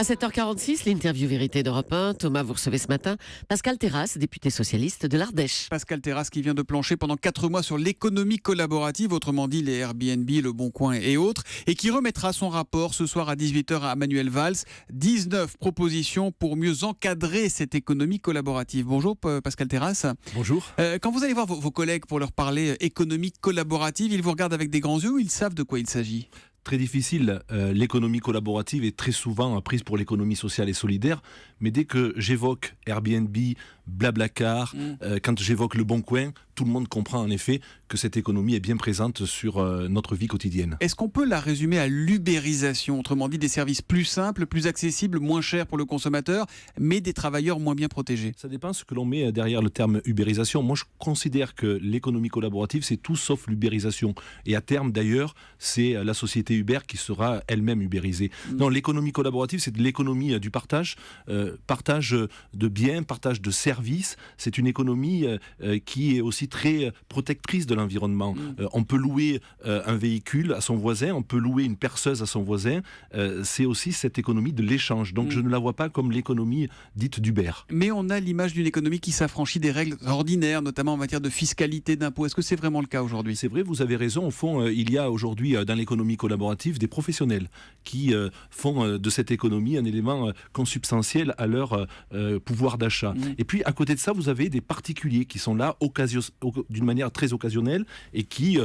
À 7h46, l'interview vérité d'Europe 1. Thomas, vous recevez ce matin Pascal Terrasse, député socialiste de l'Ardèche. Pascal Terrasse qui vient de plancher pendant 4 mois sur l'économie collaborative, autrement dit les Airbnb, Le Bon Coin et autres, et qui remettra son rapport ce soir à 18h à Manuel Valls. 19 propositions pour mieux encadrer cette économie collaborative. Bonjour Pascal Terrasse. Bonjour. Quand vous allez voir vos collègues pour leur parler économie collaborative, ils vous regardent avec des grands yeux ou ils savent de quoi il s'agit ? Très difficile, l'économie collaborative est très souvent prise pour l'économie sociale et solidaire, mais dès que j'évoque Airbnb, Blablacar, quand j'évoque Le Bon Coin, tout le monde comprend en effet que cette économie est bien présente sur notre vie quotidienne. Est-ce qu'on peut la résumer à l'ubérisation, autrement dit des services plus simples, plus accessibles, moins chers pour le consommateur, mais des travailleurs moins bien protégés ? Ça dépend ce que l'on met derrière le terme ubérisation. Moi je considère que l'économie collaborative c'est tout sauf l'ubérisation, et à terme d'ailleurs c'est la société Uber qui sera elle-même ubérisée. Non, l'économie collaborative c'est de l'économie du partage, partage de biens, partage de services. C'est une économie qui est aussi très protectrice de l'environnement. On peut louer un véhicule à son voisin, on peut louer une perceuse à son voisin. C'est aussi cette économie de l'échange. Donc je ne la vois pas comme l'économie dite d'Uber. Mais on a l'image d'une économie qui s'affranchit des règles ordinaires, notamment en matière de fiscalité, d'impôts. Est-ce que c'est vraiment le cas aujourd'hui ? C'est vrai, vous avez raison. Au fond, il y a aujourd'hui dans l'économie collaborative des professionnels qui font de cette économie un élément consubstantiel à leur pouvoir d'achat. Et puis à côté de ça, vous avez des particuliers qui sont là d'une manière très occasionnelle et qui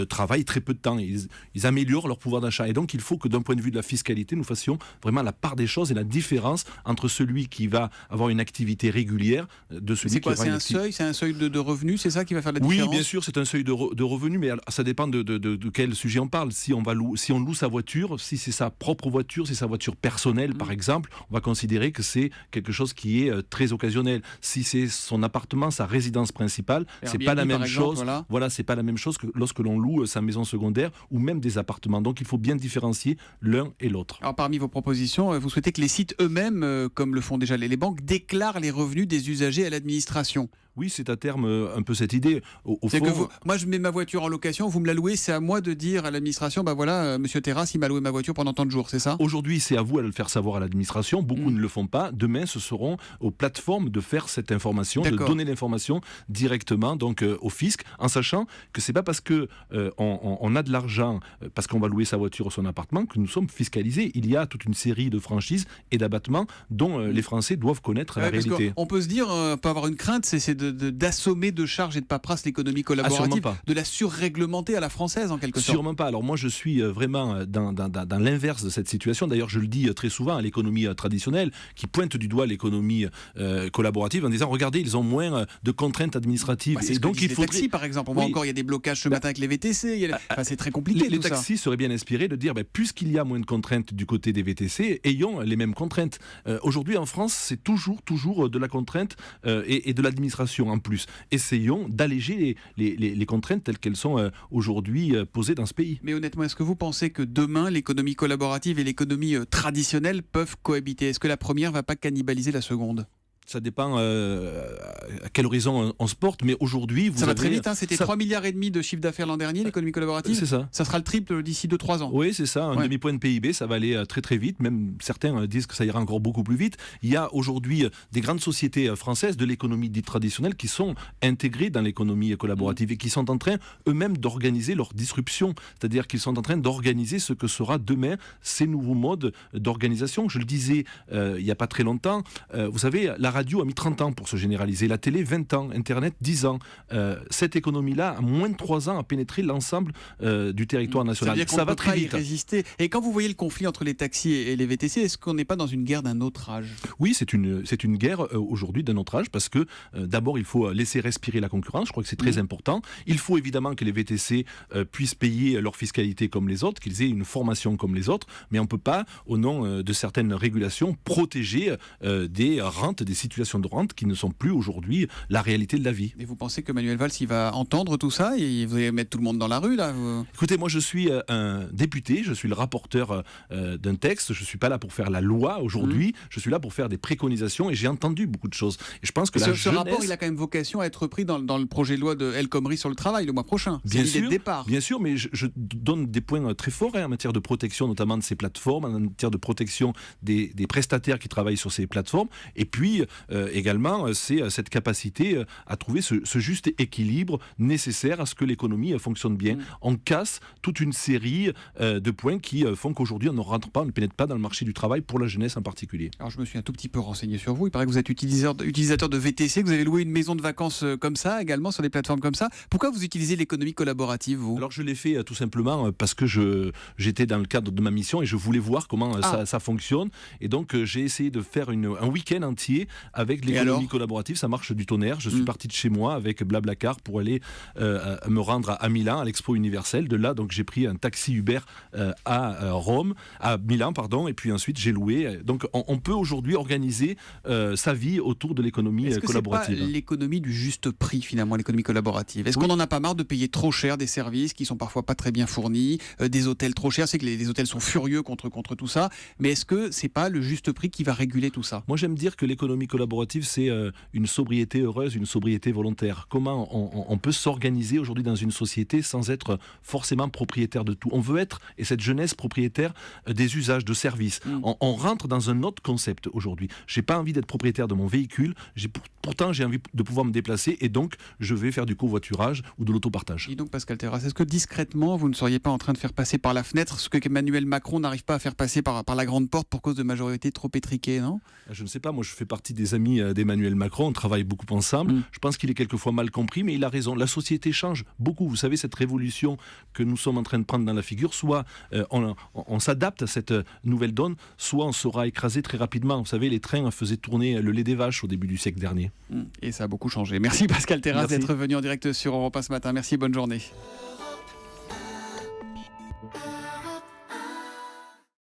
travaillent très peu de temps. Ils améliorent leur pouvoir d'achat. Et donc il faut que d'un point de vue de la fiscalité, nous fassions vraiment la part des choses et la différence entre celui qui va avoir une activité régulière de celui qui aura une activité. C'est un seuil de revenus, c'est ça qui va faire la différence ? Oui, bien sûr, c'est un seuil de revenus, mais ça dépend de quel sujet on parle. Si on loue sa voiture, si c'est sa propre voiture, si c'est sa voiture personnelle par exemple, on va considérer que c'est quelque chose qui est très occasionnel. Si c'est son appartement, sa résidence principale, c'est pas la même chose. Voilà, c'est pas la même chose que lorsque l'on loue sa maison secondaire ou même des appartements. Donc il faut bien différencier l'un et l'autre. Alors parmi vos propositions, vous souhaitez que les sites eux-mêmes, comme le font déjà les banques, déclarent les revenus des usagers à l'administration. Oui, c'est à terme un peu cette idée. Au c'est fond, que moi je mets ma voiture en location, vous me la louez, c'est à moi de dire à l'administration, monsieur Terrasse, il m'a loué ma voiture pendant tant de jours, c'est ça ? Aujourd'hui, c'est à vous de le faire savoir à l'administration. Beaucoup ne le font pas. Demain, ce seront aux plateformes de faire cette information, de donner l'information directement donc au fisc, en sachant que c'est pas parce que on a de l'argent, parce qu'on va louer sa voiture ou son appartement, que nous sommes fiscalisés. Il y a toute une série de franchises et d'abattements dont les Français doivent connaître la réalité. On peut se dire, on peut avoir une crainte, c'est d'assommer de charges et de paperasse l'économie collaborative, de la surréglementer à la française en quelque sorte. Sûrement pas. Alors moi je suis vraiment dans l'inverse de cette situation. D'ailleurs je le dis très souvent à l'économie traditionnelle qui pointe du doigt l'économie collaborative en disant regardez ils ont moins de contraintes administratives. Et donc il faut les taxis par exemple. On voit encore il y a des blocages ce matin avec les VTC. C'est très compliqué. Les taxis seraient bien inspirés de dire puisqu'il y a moins de contraintes du côté des VTC, ayons les mêmes contraintes. Aujourd'hui en France c'est toujours de la contrainte et de l'administration en plus. Essayons d'alléger les contraintes telles qu'elles sont aujourd'hui posées dans ce pays. Mais honnêtement, est-ce que vous pensez que demain, l'économie collaborative et l'économie traditionnelle peuvent cohabiter ? Est-ce que la première ne va pas cannibaliser la seconde ? Ça dépend à quel horizon on se porte, mais aujourd'hui... Ça va très vite, c'était 3,5 milliards de chiffre d'affaires l'an dernier, l'économie collaborative. C'est ça. Ça sera le triple d'ici 2-3 ans. Oui, c'est ça, un demi-point de PIB, ça va aller très très vite, même certains disent que ça ira encore beaucoup plus vite. Il y a aujourd'hui des grandes sociétés françaises de l'économie dite traditionnelle qui sont intégrées dans l'économie collaborative et qui sont en train eux-mêmes d'organiser leur disruption, c'est-à-dire qu'ils sont en train d'organiser ce que sera demain ces nouveaux modes d'organisation. Je le disais il n'y a pas très longtemps, vous savez, la radio a mis 30 ans pour se généraliser, la télé 20 ans, Internet 10 ans. Cette économie-là a moins de 3 ans à pénétrer l'ensemble du territoire national. Ça va très vite. Résister. Et quand vous voyez le conflit entre les taxis et les VTC, est-ce qu'on n'est pas dans une guerre d'un autre âge ? Oui, c'est une guerre aujourd'hui d'un autre âge parce que d'abord il faut laisser respirer la concurrence, je crois que c'est très important. Il faut évidemment que les VTC puissent payer leur fiscalité comme les autres, qu'ils aient une formation comme les autres, mais on ne peut pas, au nom de certaines régulations, protéger des rentes, des situations de rente qui ne sont plus aujourd'hui la réalité de la vie. Et vous pensez que Manuel Valls il va entendre tout ça et vous allez mettre tout le monde dans la rue là Écoutez, moi je suis un député, je suis le rapporteur d'un texte, je ne suis pas là pour faire la loi aujourd'hui, je suis là pour faire des préconisations et j'ai entendu beaucoup de choses. Et je pense que ce rapport il a quand même vocation à être pris dans le projet de loi de El Khomri sur le travail le mois prochain. C'est l'idée de départ. Bien sûr, mais je donne des points très forts en matière de protection notamment de ces plateformes, en matière de protection des prestataires qui travaillent sur ces plateformes et puis également c'est cette capacité à trouver ce juste équilibre nécessaire à ce que l'économie fonctionne bien. On casse toute une série de points qui font qu'aujourd'hui on ne pénètre pas dans le marché du travail pour la jeunesse en particulier. Alors je me suis un tout petit peu renseigné sur vous, il paraît que vous êtes utilisateur de VTC, que vous avez loué une maison de vacances comme ça également sur des plateformes comme ça. Pourquoi vous utilisez l'économie collaborative vous ? Alors je l'ai fait tout simplement parce que j'étais dans le cadre de ma mission et je voulais voir comment ça fonctionne et donc j'ai essayé de faire un week-end entier avec l'économie collaborative. Ça marche du tonnerre. Je suis parti de chez moi avec Blablacar pour aller me rendre à Milan, à l'Expo universelle. De là, donc j'ai pris un taxi Uber à Milan, et puis ensuite j'ai loué. Donc on peut aujourd'hui organiser sa vie autour de l'économie collaborative. Est-ce que c'est pas l'économie du juste prix finalement, l'économie collaborative ? Est-ce qu'on n'en a pas marre de payer trop cher des services qui sont parfois pas très bien fournis, des hôtels trop chers ? C'est que les hôtels sont furieux contre tout ça, mais est-ce que c'est pas le juste prix qui va réguler tout ça ? Moi j'aime dire que l'économie collaborative c'est une sobriété heureuse, une sobriété volontaire. Comment on peut s'organiser aujourd'hui dans une société sans être forcément propriétaire de tout. On veut être, et cette jeunesse, propriétaire des usages, de services. On rentre dans un autre concept aujourd'hui. J'ai pas envie d'être propriétaire de mon véhicule, pourtant j'ai envie de pouvoir me déplacer et donc je vais faire du covoiturage ou de l'autopartage. Et donc Pascal Terrasse, est-ce que discrètement vous ne seriez pas en train de faire passer par la fenêtre ce que Emmanuel Macron n'arrive pas à faire passer par la grande porte pour cause de majorité trop étriquée, non ? Je ne sais pas, moi je fais partie des amis d'Emmanuel Macron, on travaille beaucoup ensemble. Je pense qu'il est quelquefois mal compris, mais il a raison. La société change beaucoup. Vous savez, cette révolution que nous sommes en train de prendre dans la figure, soit on s'adapte à cette nouvelle donne, soit on sera écrasé très rapidement. Vous savez, les trains faisaient tourner le lait des vaches au début du siècle dernier. Et ça a beaucoup changé. Merci Pascal Terrasse d'être venu en direct sur Europe 1 ce matin. Merci, bonne journée.